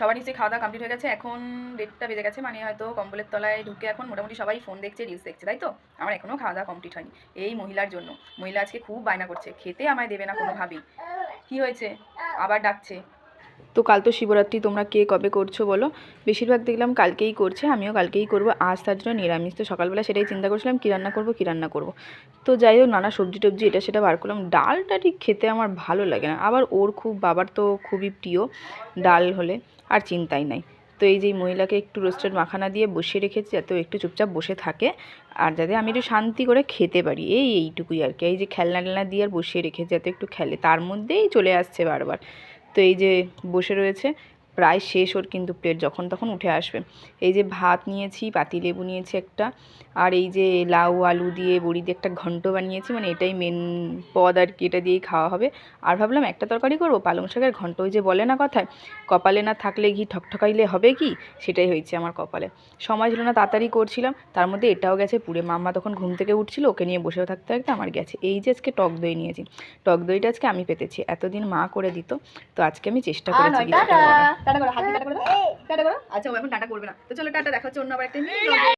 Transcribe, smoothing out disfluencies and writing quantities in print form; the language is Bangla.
সবার নিশ্চয়ই খাওয়া দাওয়া কমপ্লিট হয়ে গেছে। এখন 1:30 বেজে গেছে, মানে হয়তো কম্বলের তলায় ঢুকে এখন মোটামুটি সবাই ফোন দেখছে, রিলস দেখছে, তাই তো? আমার এখনও খাওয়া দাওয়া কমপ্লিট হয়নি এই মহিলার জন্য। মহিলা আজকে খুব বায়না করছে, খেতে আমায় দেবে না কোনোভাবেই। কী হয়েছে? আবার ডাকছে। তো কাল তো শিবরাত্রি, তোমরা কে কবে করছো বলো? বেশিরভাগ দেখলাম কালকেই করছে, আমিও কালকেই করব। আজ তার জন্য নিরামিষ। তো সকালবেলা সেটাই চিন্তা করছিলাম কী রান্না করব কী রান্না করব। তো যাই হোক, নানা সবজি টবজি এটা সেটা বার করলাম। ডালটা ঠিক খেতে আমার ভালো লাগে না, আবার ওর খুব, বাবার তো খুবই প্রিয় ডাল হলে, আর চিন্তাই নাই। তো এই যে মহিলাকে একটু রোস্টেড মাখানা দিয়ে বসিয়ে রেখেছি যাতে ও একটু চুপচাপ বসে থাকে, আর যাতে আমি একটু শান্তি করে খেতে পারি, এইটুকুই আর কি। এই যে খেলনা টেলনা দিয়ে আর বসিয়ে রেখেছি যাতে একটু খেলে, তার মধ্যেই চলে আসছে বারবার। তো এই যে বসে রয়েছে, প্রায় শেষ ওর কিন্তু প্লেট, যখন তখন উঠে আসবে। এই যে ভাত নিয়েছি, পাতিলেবু নিয়েছি একটা, আর এই যে লাউ আলু দিয়ে বড়ি দিয়ে একটা ঘন্ট বানিয়েছি, মানে এটাই মেন পদ আর কি, এটা দিয়েই খাওয়া হবে। আর ভাবলাম একটা তরকারি করবো, পালং শাকের ঘন্ট। ওই যে বলে না কথায়, কপালে না থাকলে ঘি ঠকঠকাইলে হবে কি, সেটাই হয়েছে আমার কপালে। সময় ছিল না, তাড়াতাড়ি করছিলাম, তার মধ্যে এটাও গেছে পুড়ে। মাম্মা তখন ঘুম থেকে উঠছিল, ওকে নিয়ে বসে থাকতে থাকতে আমার গেছে। এই যে আজকে টক দই নিয়েছি, টক দইটা আজকে আমি পেতেছি, এতদিন মা করে দিত, তো আজকে আমি চেষ্টা করেছি কিছুটা করার। টাটা করো, হাত দিয়ে টাটা করে দাও, টাটা করো। আচ্ছা ও এখন টাটা করবে না, তো চলো টাটা, দেখা হচ্ছে অন্য আবার একটা